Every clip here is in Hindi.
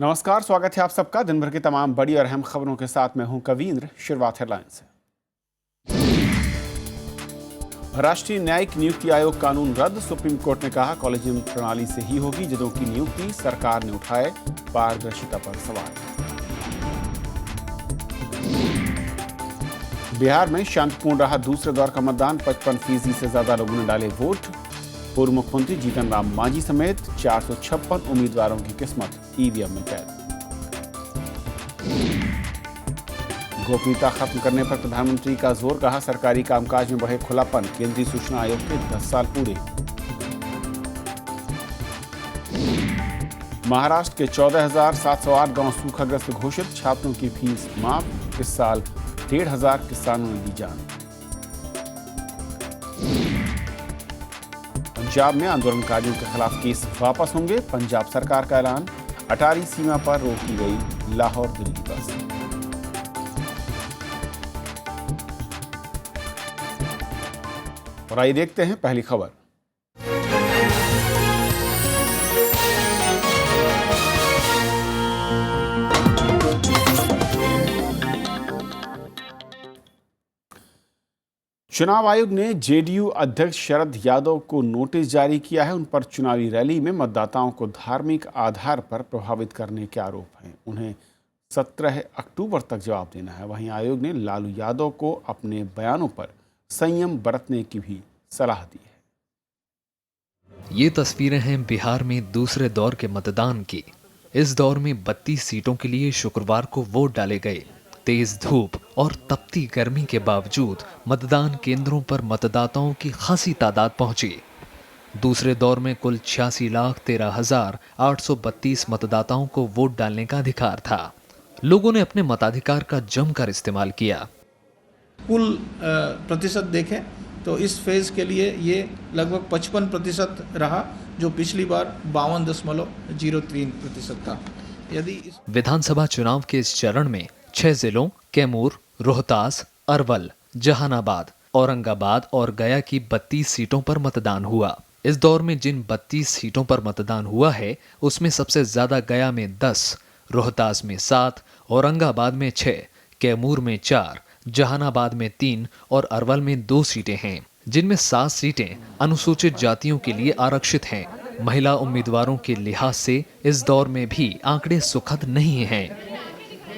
नमस्कार, स्वागत है आप सबका दिन भर की तमाम बड़ी और अहम खबरों के साथ। मैं हूं कवींद्र। शुरुआत हेडलाइन से। राष्ट्रीय न्यायिक नियुक्ति आयोग कानून रद्द। सुप्रीम कोर्ट ने कहा कॉलेजियम प्रणाली से ही होगी जजों की नियुक्ति। सरकार ने उठाए पारदर्शिता पर सवाल। बिहार में शांतिपूर्ण रहा दूसरे दौर का मतदान। 55% से ज्यादा लोगों ने डाले वोट। पूर्व मुख्यमंत्री जीतन राम मांझी समेत 456 उम्मीदवारों की किस्मत ईवीएम में कैद। गोपनीयता खत्म करने पर प्रधानमंत्री का जोर। कहा सरकारी कामकाज में बढ़े खुलापन। केंद्रीय सूचना आयोग के 10 साल पूरे। महाराष्ट्र के 14,708 गांव सूखाग्रस्त घोषित। छात्रों की फीस माफ। इस साल 1,500 किसानों ने दी जान। पंजाब में आंदोलनकारियों के खिलाफ केस वापस होंगे। पंजाब सरकार का ऐलान। अटारी सीमा पर रोकी गई लाहौर दिल्ली बस। और आइए देखते हैं पहली खबर। चुनाव आयोग ने जेडीयू अध्यक्ष शरद यादव को नोटिस जारी किया है। उन पर चुनावी रैली में मतदाताओं को धार्मिक आधार पर प्रभावित करने के आरोप हैं। उन्हें 17 अक्टूबर तक जवाब देना है। वहीं आयोग ने लालू यादव को अपने बयानों पर संयम बरतने की भी सलाह दी है। ये तस्वीरें हैं बिहार में दूसरे दौर के मतदान की। इस दौर में 32 सीटों के लिए शुक्रवार को वोट डाले गए। तेज धूप और तपती गर्मी के बावजूद मतदान केंद्रों पर मतदाताओं की खासी तादाद पहुंची। दूसरे दौर में कुल 86,13,832 मतदाताओं को वोट डालने का अधिकार था। लोगों ने अपने मताधिकार का जमकर इस्तेमाल किया। कुल प्रतिशत देखें तो इस फेज के लिए ये लगभग 55% रहा, जो पिछली बार 52.03% था। यदि विधानसभा चुनाव के इस चरण में 6 जिलों कैमूर, रोहतास, अरवल, जहानाबाद, औरंगाबाद और गया की 32 सीटों पर मतदान हुआ। इस दौर में जिन 32 सीटों पर मतदान हुआ है उसमें सबसे ज्यादा गया में 10, रोहतास में 7, औरंगाबाद में 6, कैमूर में 4, जहानाबाद में 3 और अरवल में 2 सीटें हैं, जिनमें 7 सीटें अनुसूचित जातियों के लिए आरक्षित हैं। महिला उम्मीदवारों के लिहाज से इस दौर में भी आंकड़े सुखद नहीं हैं।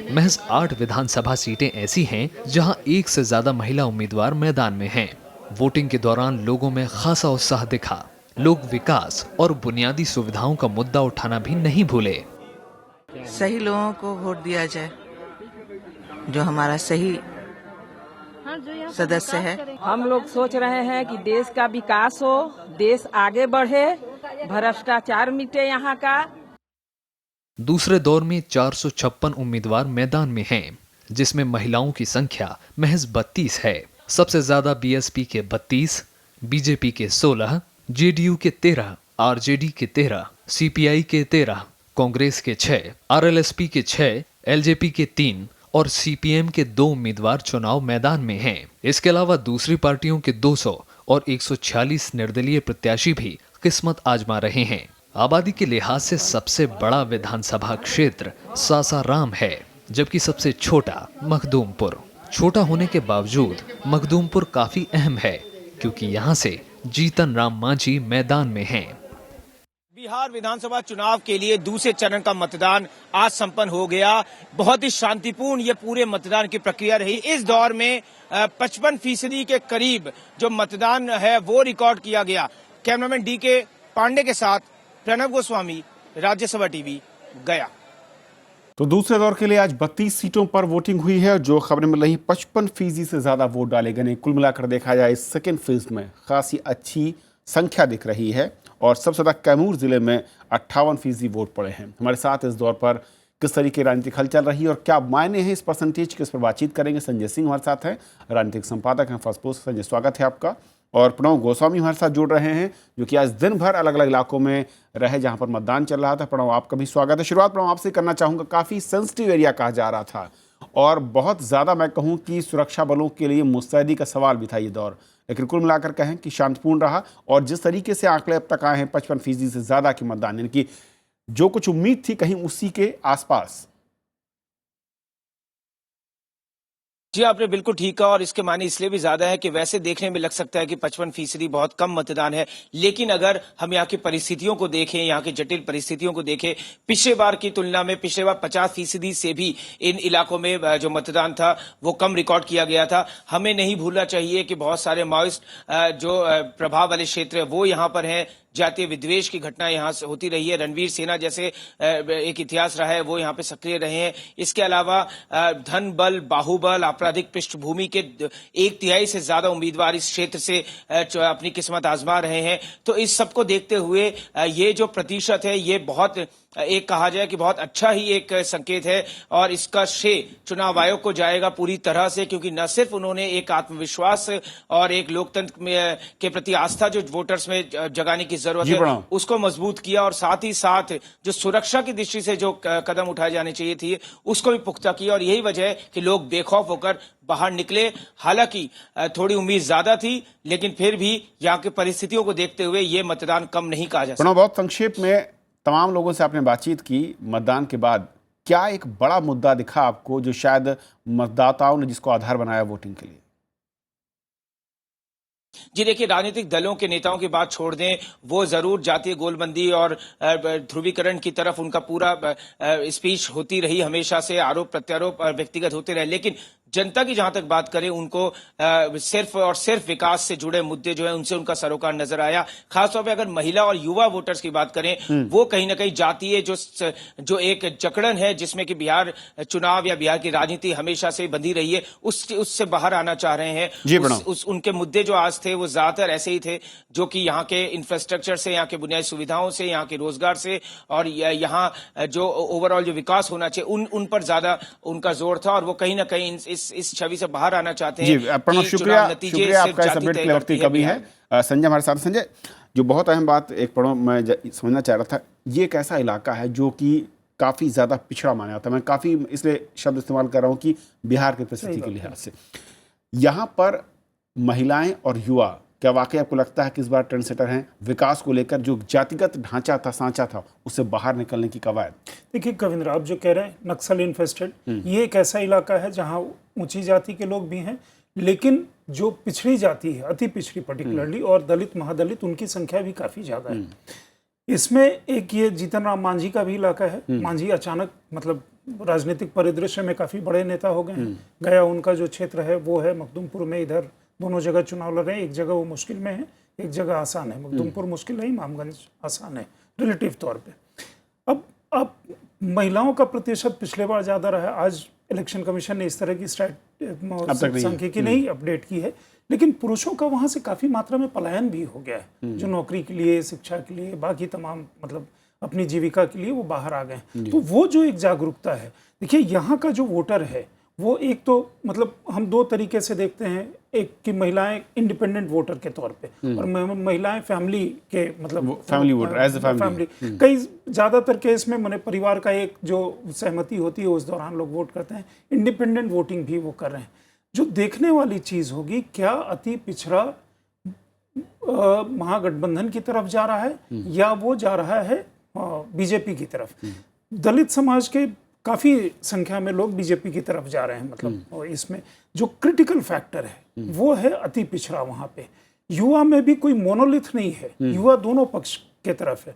महज 8 विधानसभा सीटें ऐसी हैं जहां एक से ज्यादा महिला उम्मीदवार मैदान में हैं। वोटिंग के दौरान लोगों में खासा उत्साह दिखा। लोग विकास और बुनियादी सुविधाओं का मुद्दा उठाना भी नहीं भूले। सही लोगों को वोट दिया जाए, जो हमारा सही सदस्य है। हम लोग सोच रहे हैं कि देश का विकास हो, देश आगे बढ़े, भ्रष्टाचार मिटे यहाँ का। दूसरे दौर में 456 उम्मीदवार मैदान में हैं, जिसमें महिलाओं की संख्या महज 32 है। सबसे ज्यादा बीएसपी के 32, बीजेपी के 16, जेडीयू के 13, आरजेडी के 13, सीपीआई के 13, कांग्रेस के 6, आरएलएसपी के 6, एलजेपी के 3 और सीपीएम के 2 उम्मीदवार चुनाव मैदान में हैं। इसके अलावा दूसरी पार्टियों के 200 और 146 निर्दलीय प्रत्याशी भी किस्मत आजमा रहे हैं। आबादी के लिहाज से सबसे बड़ा विधानसभा क्षेत्र सासाराम है, जबकि सबसे छोटा मखदूमपुर। छोटा होने के बावजूद मखदूमपुर काफी अहम है, क्योंकि यहाँ से जीतन राम मांझी मैदान में हैं। बिहार विधानसभा चुनाव के लिए दूसरे चरण का मतदान आज संपन्न हो गया। बहुत ही शांतिपूर्ण ये पूरे मतदान की प्रक्रिया रही। इस दौर में 55% के करीब जो मतदान है वो रिकॉर्ड किया गया। कैमरामैन डीके पांडे के साथ प्रणव गोस्वामी, राज्यसभा टीवी, गया। तो दूसरे दौर के लिए आज 32 सीटों पर वोटिंग हुई है। जो खबरें मिल रही 55% से ज्यादा वोट डाले गए। कुल मिलाकर देखा जाए इस सेकेंड फेज में खासी अच्छी संख्या दिख रही है और सबसे ज्यादा कैमूर जिले में 58% वोट पड़े हैं। हमारे साथ इस दौर पर किस तरीके राजनीतिक हलचल रही और क्या मायने हैं इस परसेंटेज के, इस पर बातचीत करेंगे। संजय सिंह हमारे साथ हैं, राजनीतिक संपादक हैं फर्स्ट पोस्ट। संजय, स्वागत है आपका। और प्रणव गोस्वामी हमारे साथ जुड़ रहे हैं, जो कि आज दिन भर अलग अलग इलाकों में रहे जहां पर मतदान चल रहा था। प्रणव, आपका भी स्वागत है। शुरुआत प्रणव आपसे करना चाहूँगा। काफ़ी सेंसिटिव एरिया कहा जा रहा था और बहुत ज़्यादा मैं कहूँ कि सुरक्षा बलों के लिए मुस्तैदी का सवाल भी था ये दौर, लेकिन कुल मिलाकर कहें कि शांतिपूर्ण रहा। और जिस तरीके से आंकड़े अब तक आए हैं 55% से ज़्यादा की मतदान, यानी कि जो कुछ उम्मीद थी कहीं उसी के आसपास। जी, आपने बिल्कुल ठीक कहा और इसके माने इसलिए भी ज्यादा है कि वैसे देखने में लग सकता है कि 55% बहुत कम मतदान है, लेकिन अगर हम यहाँ की परिस्थितियों को देखें, यहाँ की जटिल परिस्थितियों को देखें, पिछले बार की तुलना में पिछले बार 50% से भी इन इलाकों में जो मतदान था वो कम रिकॉर्ड किया गया था। हमें नहीं भूलना चाहिए कि बहुत सारे माओइस्ट जो प्रभाव वाले क्षेत्र है वो यहाँ पर हैं। जातीय विद्वेष की घटना यहाँ से होती रही है। रणवीर सेना जैसे एक इतिहास रहा है वो यहाँ पे सक्रिय रहे हैं। इसके अलावा धन बल, बाहुबल, आपराधिक पृष्ठभूमि के 1/3 से ज्यादा उम्मीदवार इस क्षेत्र से अपनी किस्मत आजमा रहे हैं। तो इस सबको देखते हुए ये जो प्रतिशत है ये बहुत एक कहा जाए कि बहुत अच्छा ही एक संकेत है और इसका श्रेय चुनाव आयोग को जाएगा पूरी तरह से, क्योंकि न सिर्फ उन्होंने एक आत्मविश्वास और एक लोकतंत्र में के प्रति आस्था जो वोटर्स में जगाने की जरूरत है उसको मजबूत किया, और साथ ही साथ जो सुरक्षा की दृष्टि से जो कदम उठाए जाने चाहिए थी उसको भी पुख्ता किया। और यही वजह है कि लोग बेखौफ होकर बाहर निकले। हालांकि थोड़ी उम्मीद ज्यादा थी, लेकिन फिर भी यहाँ की परिस्थितियों को देखते हुए ये मतदान कम नहीं कहा जा सकता। बहुत संक्षेप में तमाम लोगों से आपने बातचीत की मतदान के बाद, क्या एक बड़ा मुद्दा दिखा आपको जो शायद मतदाताओं ने जिसको आधार बनाया वोटिंग के लिए? जी देखिए, राजनीतिक दलों के नेताओं की बात छोड़ दें, वो जरूर जातीय गोलबंदी और ध्रुवीकरण की तरफ उनका पूरा स्पीच होती रही, हमेशा से आरोप प्रत्यारोप व्यक्तिगत होते रहे, लेकिन जनता की जहां तक बात करें उनको सिर्फ और सिर्फ विकास से जुड़े मुद्दे जो है उनसे उनका सरोकार नजर आया। खासतौर पे अगर महिला और युवा वोटर्स की बात करें वो कहीं ना कहीं जातीय जो एक जकड़न है जिसमें कि बिहार चुनाव या बिहार की राजनीति हमेशा से बंधी रही है उससे बाहर आना चाह रहे हैं। उनके मुद्दे जो आज थे वो ज्यादातर ऐसे ही थे जो कि यहाँ के इंफ्रास्ट्रक्चर से, यहाँ के बुनियादी सुविधाओं से, यहाँ के रोजगार से और यहाँ जो ओवरऑल जो विकास होना चाहिए उन पर ज्यादा उनका जोर था, और वो कहीं ना कहीं इस छवि से बाहर आना चाहते हैं। जी प्रणव, शुक्रिया आपका इस अपडेट के लिए। वक्त की कमी है। संजय हमारे साथ। संजय, जो बहुत अहम बात एक प्रणव मैं समझना चाह रहा था, ये एक ऐसा इलाका है जो कि काफी ज्यादा पिछड़ा माना जाता है। मैं काफी इसलिए शब्द इस्तेमाल कर रहा हूँ कि बिहार की परिस्थिति के लिहाज से यहाँ पर महिलाएं और युवा क्या वाकई आपको लगता है कि इस बार ट्रेंड सेटर हैं विकास को लेकर? जो जातिगत ढांचा था, सांचा था, उससे बाहर निकलने की कवायद? देखिए कविंद्र, आप जो कह रहे हैं नक्सल इन्फेस्टेड, ये एक ऐसा इलाका है जहां ऊंची जाति के लोग भी हैं, लेकिन जो पिछड़ी जाति है, अति पिछड़ी पर्टिकुलरली, और दलित महादलित, उनकी संख्या भी काफी ज्यादा है। इसमें एक ये जीतन राम मांझी का भी इलाका है। मांझी अचानक मतलब राजनीतिक परिदृश्य में काफी बड़े नेता हो गए हैं। गया उनका जो क्षेत्र है वो है, मखदुमपुर में इधर दोनों जगह चुनाव लड़ रहे हैं। एक जगह वो मुश्किल में है, एक जगह आसान है। मखदुमपुर मुश्किल है, इमामगंज आसान है रिलेटिव तौर पे। अब महिलाओं का प्रतिशत पिछले बार ज्यादा रहा है। आज इलेक्शन कमीशन ने इस तरह की सांख्यिकी नहीं अपडेट की है, लेकिन पुरुषों का वहां से काफी मात्रा में पलायन भी हो गया है। जो नौकरी के लिए, शिक्षा के लिए, बाकी तमाम मतलब अपनी जीविका के लिए वो बाहर आ गए। तो वो जो एक जागरूकता है, देखिए यहाँ का जो वोटर है वो एक तो मतलब हम दो तरीके से देखते हैं, एक कि महिलाएं इंडिपेंडेंट वोटर के तौर पे और महिलाएं फैमिली के मतलब family voter as a family. कई ज्यादातर केस में मैंने परिवार का एक जो सहमति होती है उस दौरान लोग वोट करते हैं। इंडिपेंडेंट वोटिंग भी वो कर रहे हैं। जो देखने वाली चीज होगी, क्या अति पिछड़ा महागठबंधन की तरफ जा रहा है या वो जा रहा है बीजेपी की तरफ। दलित समाज के काफी संख्या में लोग बीजेपी की तरफ जा रहे हैं। मतलब इसमें जो क्रिटिकल फैक्टर है वो है अति पिछड़ा। वहां पे युवा में भी कोई मोनोलिथ नहीं है, युवा दोनों पक्ष के तरफ है।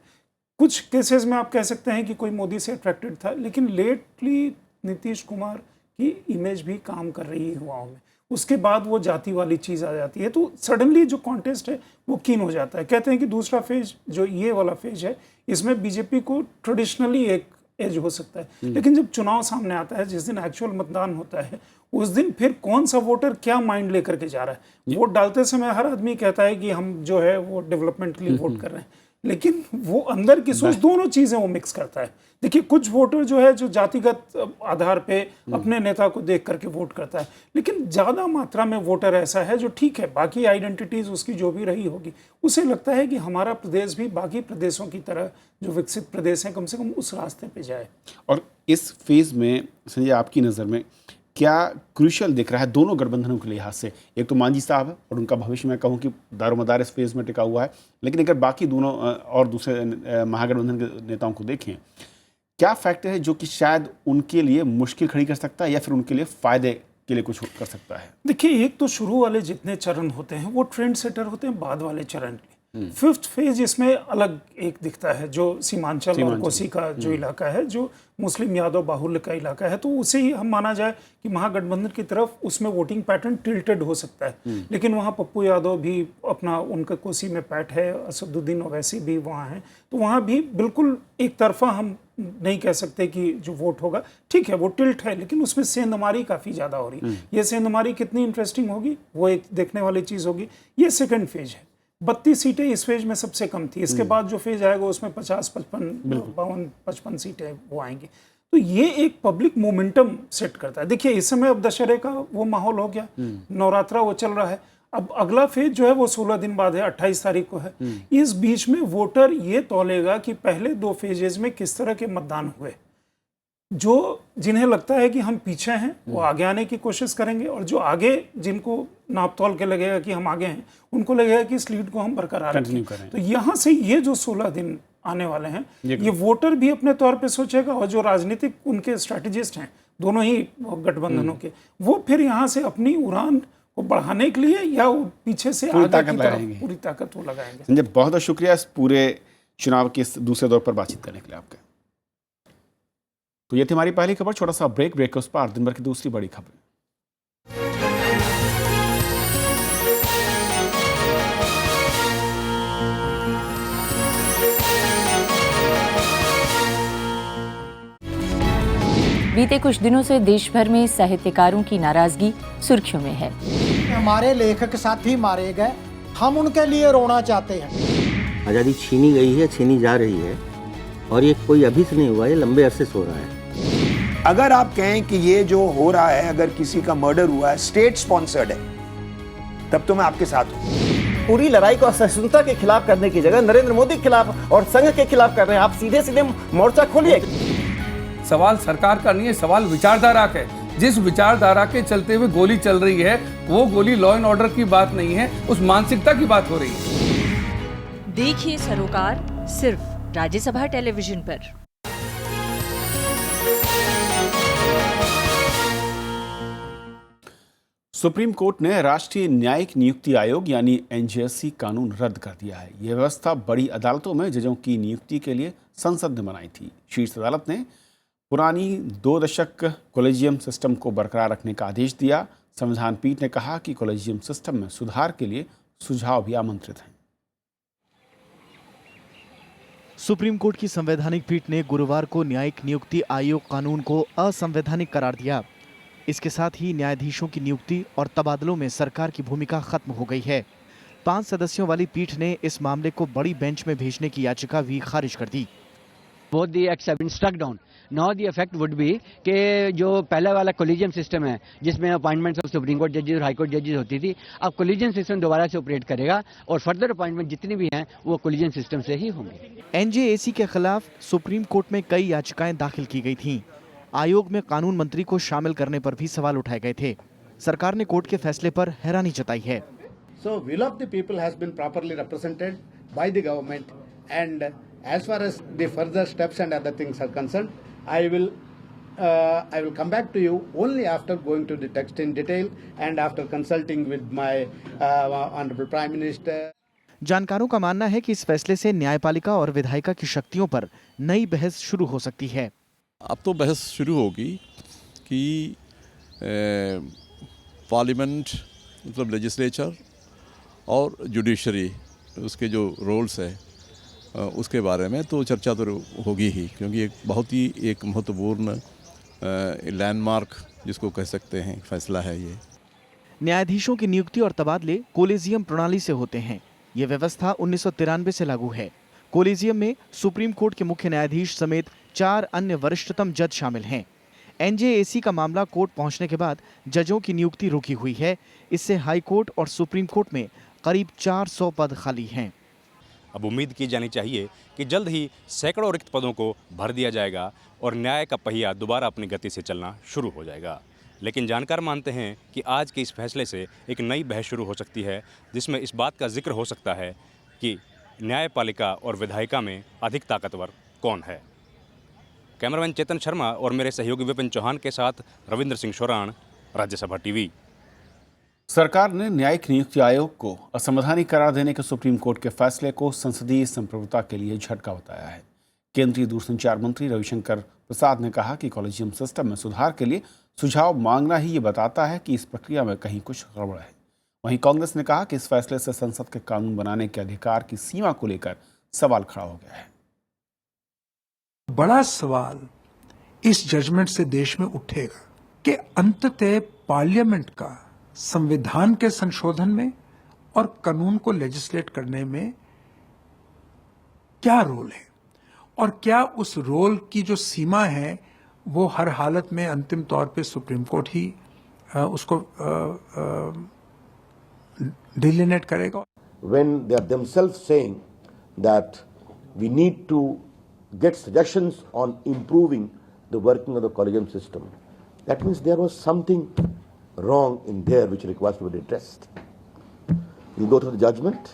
कुछ केसेस में आप कह सकते हैं कि कोई मोदी से अट्रैक्टेड था, लेकिन लेटली नीतीश कुमार की इमेज भी काम कर रही है युवाओं में। उसके बाद वो जाति वाली चीज आ जाती है, तो सडनली जो कॉन्टेस्ट है वो कीन हो जाता है। कहते हैं कि दूसरा फेज जो ये वाला फेज है, इसमें बीजेपी को ट्रेडिशनली एक एज हो सकता है, लेकिन जब चुनाव सामने आता है, जिस दिन एक्चुअल मतदान होता है, उस दिन फिर कौन सा वोटर क्या माइंड लेकर के जा रहा है। वोट डालते समय हर आदमी कहता है कि हम जो है वो डेवलपमेंट के लिए वोट कर रहे हैं, लेकिन वो अंदर की सोच दोनों चीजें वो मिक्स करता है। देखिए कुछ वोटर जो है जो जातिगत आधार पे अपने नेता को देख करके वोट करता है, लेकिन ज्यादा मात्रा में वोटर ऐसा है जो ठीक है बाकी आइडेंटिटीज उसकी जो भी रही होगी, उसे लगता है कि हमारा प्रदेश भी बाकी प्रदेशों की तरह जो विकसित प्रदेश हैं कम से कम उस रास्ते पे जाए। और इस फेज में संजय आपकी नज़र में क्या क्रूशियल दिख रहा है दोनों गठबंधनों के लिहाज से? एक तो मांझी साहब है और उनका भविष्य मैं कहूँ कि दारोमदार इस फेज में टिका हुआ है, लेकिन अगर बाकी दोनों और दूसरे महागठबंधन के नेताओं को देखें, क्या फैक्टर है जो कि शायद उनके लिए मुश्किल खड़ी कर सकता है या फिर उनके लिए फायदे के लिए कुछ कर सकता है? देखिए, एक तो शुरू वाले जितने चरण होते हैं वो ट्रेंड सेटर होते हैं, बाद वाले चरण फिफ्थ फेज इसमें अलग एक दिखता है, जो सीमांचल और कोसी का जो इलाका है, जो मुस्लिम यादव बाहुल्य का इलाका है, तो उसे ही हम माना जाए कि महागठबंधन की तरफ उसमें वोटिंग पैटर्न टिल्टेड हो सकता है। लेकिन वहाँ पप्पू यादव भी अपना, उनका कोसी में पैठ है, असदुद्दीन ओवैसी भी वहाँ हैं, तो वहाँ भी बिल्कुल एक तरफा हम नहीं कह सकते कि जो वोट होगा, ठीक है वो टिल्ट है, लेकिन उसमें सेंधमारी काफ़ी ज़्यादा हो रही है। ये सेंधमारी कितनी इंटरेस्टिंग होगी वो एक देखने वाली चीज़ होगी। ये सेकंड फेज है, 32 सीटें इस फेज में सबसे कम थी, इसके बाद जो फेज आएगा उसमें 52-55 सीटें वो आएंगी। तो ये एक पब्लिक मोमेंटम सेट करता है। देखिए, इस समय अब दशहरे का वो माहौल हो गया, नवरात्रा वो चल रहा है, अब अगला फेज जो है वो 16 दिन बाद है, 28 तारीख को है। इस बीच में वोटर ये तौलेगा कि पहले 2 फेजेज में किस तरह के मतदान हुए। जो जिन्हें लगता है कि हम पीछे हैं वो आगे आने की कोशिश करेंगे, और जो आगे जिनको नाप तौल के लगेगा कि हम आगे हैं, उनको लगेगा कि इस लीड को हम बरकरार रखें। तो यहाँ से ये जो 16 दिन आने वाले हैं, ये वोटर भी अपने तौर पे सोचेगा, और जो राजनीतिक उनके स्ट्रैटेजिस्ट हैं दोनों ही गठबंधनों के, वो फिर यहाँ से अपनी उड़ान को बढ़ाने के लिए या पीछे से आगे की तरफ पूरी ताकत वो लगाएंगे। संजय, बहुत बहुत शुक्रिया इस पूरे चुनाव के इस दूसरे दौर पर बातचीत करने के लिए आपका। तो ये थी हमारी पहली खबर। छोटा सा ब्रेक के उस पार दिन भर की दूसरी बड़ी खबर। बीते कुछ दिनों से देश भर में साहित्यकारों की नाराजगी सुर्खियों में है। हमारे लेखक साथी मारे गए, हम उनके लिए रोना चाहते हैं। आज़ादी छीनी गई है, छीनी जा रही है, और ये कोई अभी से नहीं हुआ, ये लंबे अरसे से हो रहा है। अगर आप कहें कि ये जो हो रहा है, अगर किसी का मर्डर हुआ है, स्टेट स्पॉन्सर्ड है, तब तो मैं आपके साथ हूं। पूरी लड़ाई को असहिष्णुता के खिलाफ करने की जगह नरेंद्र मोदी के खिलाफ और संघ के खिलाफ कर रहे हैं। आप सीधे सीधे मोर्चा खोलिए। सवाल सरकार का नहीं है, सवाल विचारधारा का है। जिस विचारधारा के चलते हुए गोली चल रही है, वो गोली लॉ एंड ऑर्डर की बात नहीं है, उस मानसिकता की बात हो रही है। देखिए सरोकार सिर्फ राज्यसभा टेलीविजन पर। सुप्रीम कोर्ट ने राष्ट्रीय न्यायिक नियुक्ति आयोग यानी एनजेएससी कानून रद्द कर दिया है। यह व्यवस्था बड़ी अदालतों में जजों की नियुक्ति के लिए संसद ने बनाई थी। शीर्ष अदालत ने पुरानी 2 दशक कॉलेजियम सिस्टम को बरकरार रखने का आदेश दिया। संविधान पीठ ने कहा कि कॉलेजियम सिस्टम में सुधार के लिए सुझाव भी आमंत्रित हैं। सुप्रीम कोर्ट की संवैधानिक पीठ ने गुरुवार को न्यायिक नियुक्ति आयोग कानून को असंवैधानिक करार दिया। इसके साथ ही न्यायाधीशों की नियुक्ति और तबादलों में सरकार की भूमिका खत्म हो गई है। 5 सदस्यों वाली पीठ ने इस मामले को बड़ी बेंच में भेजने की याचिका भी खारिज कर दी। Both the acts have been struck down. Now the effect would be कि जो पहले वाला कोलिजियम सिस्टम है, जिसमें अपॉइंटमेंट्स ऑफ सुप्रीम कोर्ट जजेस और हाई कोर्ट जजेस होती थी, अब कोलिजियम सिस्टम दोबारा से ऑपरेट करेगा और फर्दर अपॉइंटमेंट जितनी भी हैं वो कोलिजियम सिस्टम से ही होंगे। एनजेएसी के खिलाफ सुप्रीम कोर्ट में कई याचिकाएं दाखिल की गई थीं। आयोग में कानून मंत्री को शामिल करने पर भी सवाल उठाए गए थे। सरकार ने कोर्ट के फैसले पर हैरानी जताई है। So will of the people has been properly represented by the government, and as far as the further steps and other things are concerned, I will come back to you only after going to the text in detail and after consulting with my honorable Prime Minister. जानकारों का मानना है कि इस फैसले से न्यायपालिका और विधायिका की शक्तियों पर नई बहस शुरू हो सकती है। अब तो बहस शुरू होगी कि पार्लियामेंट मतलब लेजिस्लेचर और जुडिशरी उसके जो रोल्स है उसके बारे में तो चर्चा तो होगी ही, क्योंकि एक बहुत ही एक महत्वपूर्ण लैंडमार्क जिसको कह सकते हैं फैसला है ये। न्यायाधीशों की नियुक्ति और तबादले कोलेजियम प्रणाली से होते हैं। ये व्यवस्था 1993 से लागू है। कोलेजियम में सुप्रीम कोर्ट के मुख्य न्यायाधीश समेत 4 अन्य वरिष्ठतम जज शामिल हैं। एनजेएसी का मामला कोर्ट पहुंचने के बाद जजों की नियुक्ति रुकी हुई है। इससे हाई कोर्ट और सुप्रीम कोर्ट में करीब 400 पद खाली हैं। अब उम्मीद की जानी चाहिए कि जल्द ही सैकड़ों रिक्त पदों को भर दिया जाएगा और न्याय का पहिया दोबारा अपनी गति से चलना शुरू हो जाएगा। लेकिन जानकार मानते हैं कि आज के इस फैसले से एक नई बहस शुरू हो सकती है, जिसमें इस बात का जिक्र हो सकता है कि न्यायपालिका और विधायिका में अधिक ताकतवर कौन है। कैमरामैन चेतन शर्मा और मेरे सहयोगी विपिन चौहान के साथ रविंद्र सिंह शोराण, राज्यसभा टीवी। सरकार ने न्यायिक नियुक्ति आयोग को असंवैधानिक करार देने के सुप्रीम कोर्ट के फैसले को संसदीय संप्रभुता के लिए झटका बताया है। केंद्रीय दूरसंचार मंत्री रविशंकर प्रसाद ने कहा कि कॉलेजियम सिस्टम में सुधार के लिए सुझाव मांगना ही ये बताता है कि इस प्रक्रिया में कहीं कुछ गड़बड़ है। वहीं कांग्रेस ने कहा कि इस फैसले से संसद के कानून बनाने के अधिकार की सीमा को लेकर सवाल खड़ा हो गया है। बड़ा सवाल इस जजमेंट से देश में उठेगा कि अंततः पार्लियामेंट का संविधान के संशोधन में और कानून को लेजिस्लेट करने में क्या रोल है, और क्या उस रोल की जो सीमा है वो हर हालत में अंतिम तौर पे सुप्रीम कोर्ट ही उसको डिलिनेट करेगा। When they are themselves saying that we need to get suggestions on improving the working of the collegium system, that means there was something wrong in there which requires to be addressed. We go to the judgment,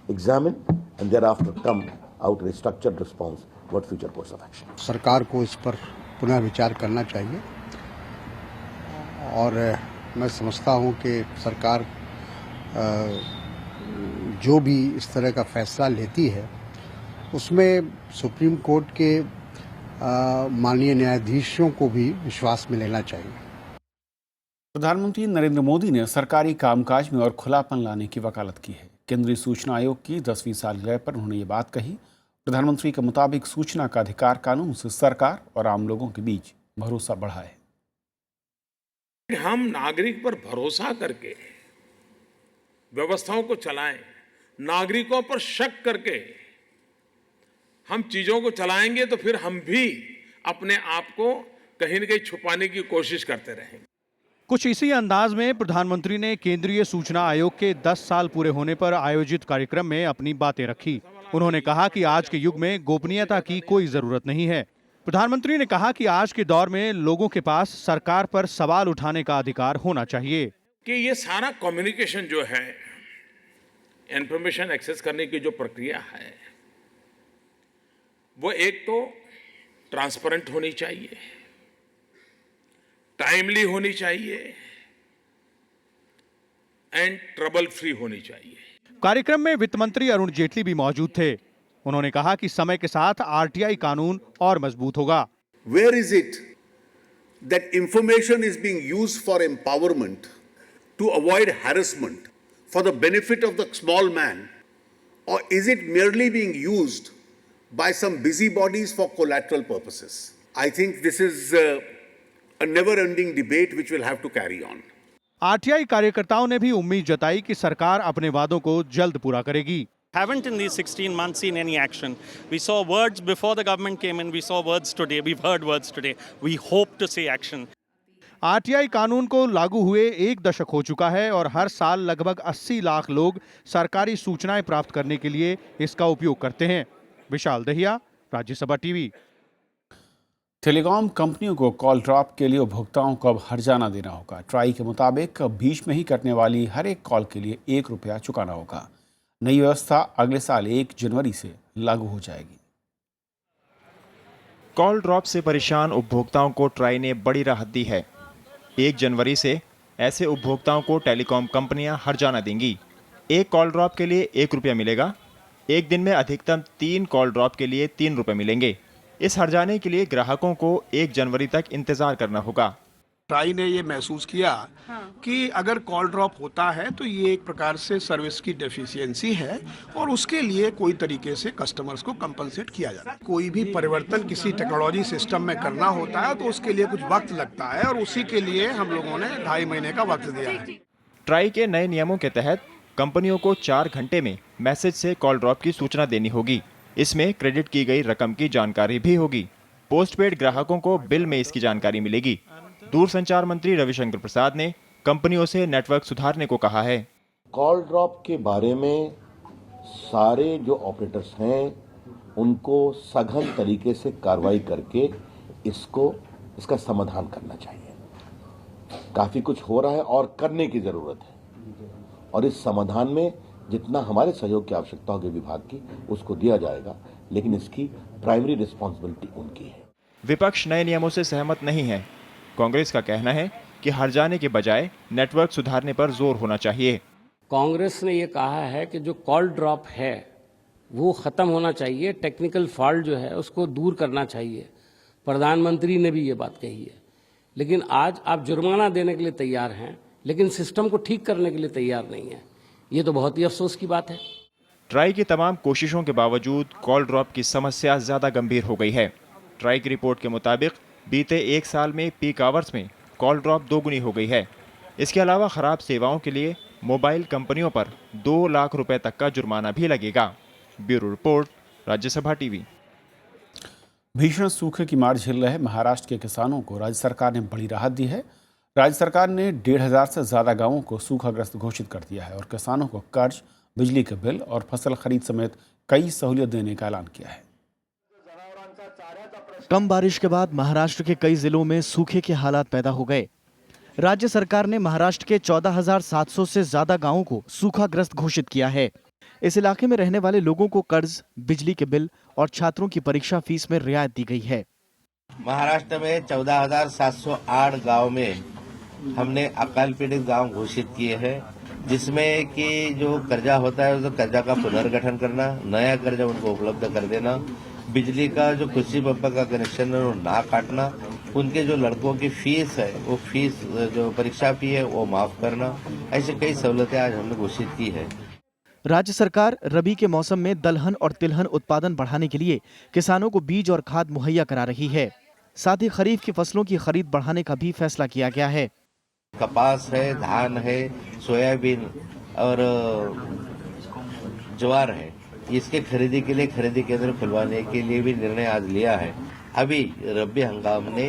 examine, and thereafter come out with a structured response. What future course of action? सरकार को इस पर पुनः विचार करना चाहिए और मैं समझता हूं कि सरकार जो भी इस तरह का फैसला लेती है उसमें सुप्रीम कोर्ट के माननीय न्यायाधीशों को भी विश्वास में लेना चाहिए। प्रधानमंत्री नरेंद्र मोदी ने सरकारी कामकाज में और खुलापन लाने की वकालत की है। केंद्रीय सूचना आयोग की 10वीं सालगिरह पर उन्होंने ये बात कही। प्रधानमंत्री के मुताबिक सूचना का अधिकार कानून से सरकार और आम लोगों के बीच भरोसा बढ़ा है। हम नागरिक पर भरोसा करके व्यवस्थाओं को चलाएं, नागरिकों पर शक करके हम चीजों को चलाएंगे तो फिर हम भी अपने आप को कहीं न कहीं छुपाने की कोशिश करते रहेंगे। कुछ इसी अंदाज में प्रधानमंत्री ने केंद्रीय सूचना आयोग के 10 साल पूरे होने पर आयोजित कार्यक्रम में अपनी बातें रखी। उन्होंने कहा कि आज के युग में गोपनीयता की कोई जरूरत नहीं है। प्रधानमंत्री ने कहा कि आज के दौर में लोगों के पास सरकार पर सवाल उठाने का अधिकार होना चाहिए कि ये सारा कम्युनिकेशन जो है, इंफॉर्मेशन एक्सेस करने की जो प्रक्रिया है, वो एक तो ट्रांसपेरेंट होनी चाहिए, टाइमली होनी चाहिए एंड ट्रबल फ्री होनी चाहिए। कार्यक्रम में वित्त मंत्री अरुण जेटली भी मौजूद थे। उन्होंने कहा कि समय के साथ आरटीआई कानून और मजबूत होगा। Where is it that information is being used for empowerment, to avoid harassment, for the benefit of the small man, or is it merely being used by some busybodies for collateral purposes? I think this is a never-ending debate which will have to carry on. RTI कार्यकर्ताओं ने भी उम्मीद जताई कि सरकार अपने वादों को जल्द पूरा करेगी। Haven't in these 16 months seen any action. We saw words before the government came in. We saw words today. We've heard words today. We hope to see action. RTI कानून को लागू हुए 1 दशक हो चुका है और हर साल लगभग 80 लाख लोग सरकारी सूचनाएं प्राप्त करने के लिए इसका उपयोग करते हैं। विशाल दहिया, राज्यसभा टीवी। टेलीकॉम कंपनियों को कॉल ड्रॉप के लिए उपभोक्ताओं को अब हर्जाना देना होगा। ट्राई के मुताबिक बीच में ही कटने वाली हर एक कॉल के लिए ₹1 चुकाना होगा। नई व्यवस्था अगले साल 1 जनवरी से लागू हो जाएगी। कॉल ड्रॉप से परेशान उपभोक्ताओं को ट्राई ने बड़ी राहत दी है। 1 जनवरी से ऐसे उपभोक्ताओं को टेलीकॉम कंपनियां हर्जाना देंगी। एक कॉल ड्रॉप के लिए ₹1 मिलेगा। एक दिन में अधिकतम 3 कॉल ड्रॉप के लिए ₹3 मिलेंगे। इस हर्जाने के लिए ग्राहकों को 1 जनवरी तक इंतजार करना होगा। ट्राई ने ये महसूस किया कि अगर कॉल ड्रॉप होता है तो ये एक प्रकार से सर्विस की डेफिशिएंसी है और उसके लिए कोई तरीके से कस्टमर्स को कंपनसेट किया जाता है। कोई भी परिवर्तन किसी टेक्नोलॉजी सिस्टम में करना होता है तो उसके लिए कुछ वक्त लगता है और उसी के लिए हम लोगों ने 2.5 महीने का वक्त दिया है। ट्राई के नए नियमों के तहत कंपनियों को 4 घंटे में मैसेज से कॉल ड्रॉप की सूचना देनी होगी। इसमें क्रेडिट की गई रकम की जानकारी भी होगी। पोस्टपेड ग्राहकों को बिल में इसकी जानकारी मिलेगी। दूरसंचार मंत्री रविशंकर प्रसाद ने कंपनियों से नेटवर्क सुधारने को कहा है। कॉल ड्रॉप के बारे में सारे जो ऑपरेटर्स हैं उनको सघन तरीके से कार्रवाई करके इसका समाधान करना चाहिए। काफ़ी कुछ हो रहा है और करने की ज़रूरत है, और इस समाधान में जितना हमारे सहयोग की आवश्यकता होगी विभाग की उसको दिया जाएगा, लेकिन इसकी प्राइमरी रिस्पॉन्सिबिलिटी उनकी है। विपक्ष नए नियमों से सहमत नहीं है। कांग्रेस का कहना है कि हर जाने के बजाय नेटवर्क सुधारने पर जोर होना चाहिए। कांग्रेस ने ये कहा है कि जो कॉल ड्रॉप है वो ख़त्म होना चाहिए, टेक्निकल फॉल्ट जो है उसको दूर करना चाहिए। प्रधानमंत्री ने भी ये बात कही है, लेकिन आज आप जुर्माना देने के लिए तैयार हैं, लेकिन सिस्टम को ठीक करने के लिए तैयार नहीं है। ये तो बहुत ही अफसोस की बात है। ट्राई की तमाम कोशिशों के बावजूद कॉल ड्रॉप की समस्या ज्यादा गंभीर हो गई है। ट्राई की रिपोर्ट के मुताबिक बीते 1 साल में पीक आवर्स में कॉल ड्रॉप 2 गुनी हो गई है। इसके अलावा खराब सेवाओं के लिए मोबाइल कंपनियों पर 2 लाख रुपए तक का जुर्माना भी लगेगा। Bureau report, Rajya Sabha TV. भीषण सूखे की मार झेल रहे महाराष्ट्र के किसानों को राज्य सरकार ने बड़ी राहत दी है। राज्य सरकार ने 1,500 से ज़्यादा गांवों को सूखाग्रस्त घोषित कर दिया है और किसानों को कर्ज, बिजली के बिल और फसल खरीद समेत कई सहूलियत देने का ऐलान किया है। कम बारिश के बाद महाराष्ट्र के कई जिलों में सूखे के हालात पैदा हो गए। राज्य सरकार ने महाराष्ट्र के 14,700 से ज्यादा गांवों को सूखाग्रस्त घोषित किया है। इस इलाके में रहने वाले लोगों को कर्ज, बिजली के बिल और छात्रों की परीक्षा फीस में रियायत दी गई है। महाराष्ट्र में 14,708 गांव में हमने अकाल पीड़ित गांव घोषित किए हैं, जिसमें कि जो कर्जा होता है उस कर्जा का पुनर्गठन करना, नया कर्जा उनको उपलब्ध कर देना, बिजली का जो कृषि पंप का कनेक्शन है वो ना काटना, उनके जो लड़कों की फीस है वो फीस जो परीक्षा फी है वो माफ करना, ऐसे कई सहूलतें आज हमने घोषित की है। राज्य सरकार रबी के मौसम में दलहन और तिलहन उत्पादन बढ़ाने के लिए किसानों को बीज और खाद मुहैया करा रही है। साथ ही खरीफ की फसलों की खरीद बढ़ाने का भी फैसला किया गया है। कपास है, धान है, सोयाबीन और ज्वार है, इसके खरीदी के लिए खरीदी केंद्र खुलवाने के लिए भी निर्णय आज लिया है। अभी रबी हंगाम ने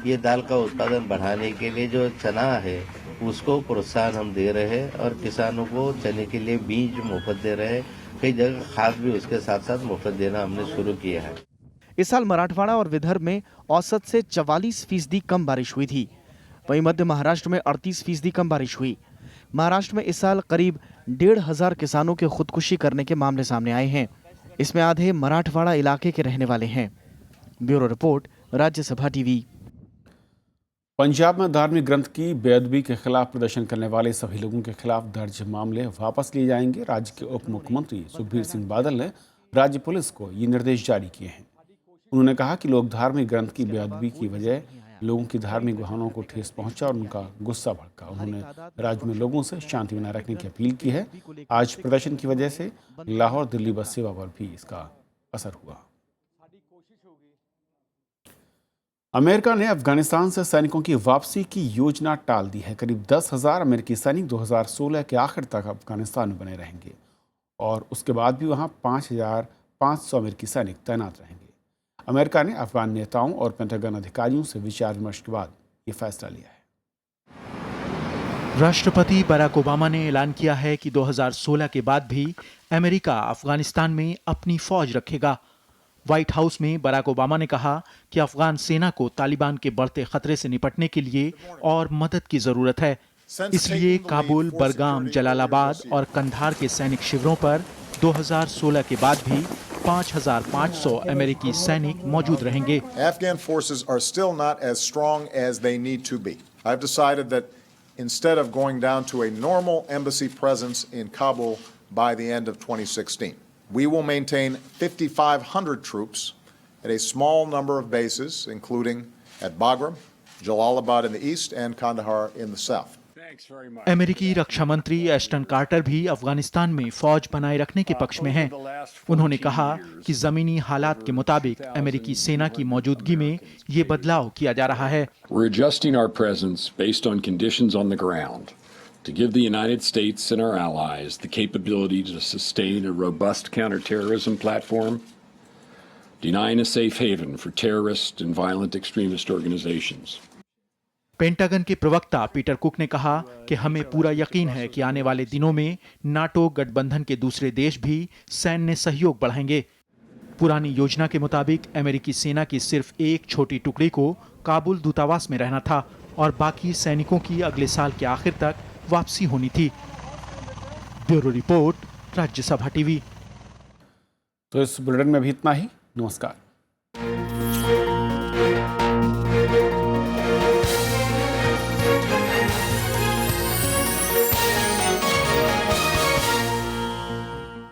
ये दाल का उत्पादन बढ़ाने के लिए जो चना है उसको प्रोत्साहन हम दे रहे हैं और किसानों को चने के लिए बीज मुफ्त दे रहे हैं। कई जगह खाद भी उसके साथ साथ मुफ्त देना हमने शुरू किया है। इस साल मराठवाड़ा और विदर्भ में औसत से 44% कम बारिश हुई थी। वहीं मध्य महाराष्ट्र में 38% कम बारिश हुई। महाराष्ट्र में इस साल करीब 1,500 किसानों के खुदकुशी करने के मामले सामने आए हैं। इसमें आधे मराठवाड़ा इलाके के रहने वाले हैं। Bureau report, Rajya Sabha TV. Punjab में धार्मिक ग्रंथ की बेअदबी के खिलाफ प्रदर्शन करने वाले सभी लोगों के खिलाफ दर्ज मामले वापस लिए जाएंगे। राज्य के उप मुख्यमंत्री सुखबीर सिंह बादल ने राज्य पुलिस को ये निर्देश जारी किए हैं। उन्होंने कहा कि लोग धार्मिक ग्रंथ की बेअदबी की वजह लोगों की धार्मिक भावनाओं को ठेस पहुंचा और उनका गुस्सा भड़का। उन्होंने राज्य में लोगों से शांति बनाए रखने की अपील की है। आज प्रदर्शन की वजह से लाहौर दिल्ली बस सेवा पर भी इसका असर हुआ। अमेरिका ने अफगानिस्तान से सैनिकों की वापसी की योजना टाल दी है। करीब 10,000 अमेरिकी सैनिक 2016 के आखिर तक अफगानिस्तान में बने रहेंगे और उसके बाद भी वहां 5,500 अमेरिकी सैनिक तैनात रहेंगे। अमेरिका ने अफगान नेताओं और पेंटागन अधिकारियों से विचार विमर्श के बाद ये फैसला लिया है। राष्ट्रपति बराक ओबामा ने ऐलान किया है कि 2016 के बाद भी अमेरिका अफगानिस्तान में अपनी फौज रखेगा। व्हाइट हाउस में बराक ओबामा ने कहा कि अफगान सेना को तालिबान के बढ़ते खतरे से निपटने के लिए और मदद की जरूरत है। इसलिए काबुल, बरगाम, जलालाबाद और कंधार के सैनिक शिविरों पर 2016 के बाद भी 5,500 अमेरिकी सैनिक मौजूद रहेंगे। Afghan forces are still not as strong as they need to be. I've decided that instead of going down to a normal embassy presence in Kabul by the end of 2016, we will maintain 5,500 troops at a small number of bases, including at Bagram, Jalalabad in the east, and Kandahar in the south. अमेरिकी रक्षा मंत्री एस्टन कार्टर भी अफगानिस्तान में फौज बनाए रखने के पक्ष में हैं। उन्होंने कहा कि जमीनी हालात के मुताबिक अमेरिकी सेना की मौजूदगी में ये बदलाव किया जा रहा है। We're adjusting our presence based on conditions on the ground to give the United States and our allies the capability to sustain a robust counterterrorism platform, denying a safe haven for terrorist and violent extremist organizations. Pentagon के प्रवक्ता पीटर कुक ने कहा कि हमें पूरा यकीन है कि आने वाले दिनों में नाटो गठबंधन के दूसरे देश भी सैन्य सहयोग बढ़ाएंगे। पुरानी योजना के मुताबिक अमेरिकी सेना की सिर्फ एक छोटी टुकड़ी को काबुल दूतावास में रहना था और बाकी सैनिकों की अगले साल के आखिर तक वापसी होनी थी। Bureau report, Rajya Sabha TV. तो इस बुलेटिन में भी इतना ही। नमस्कार।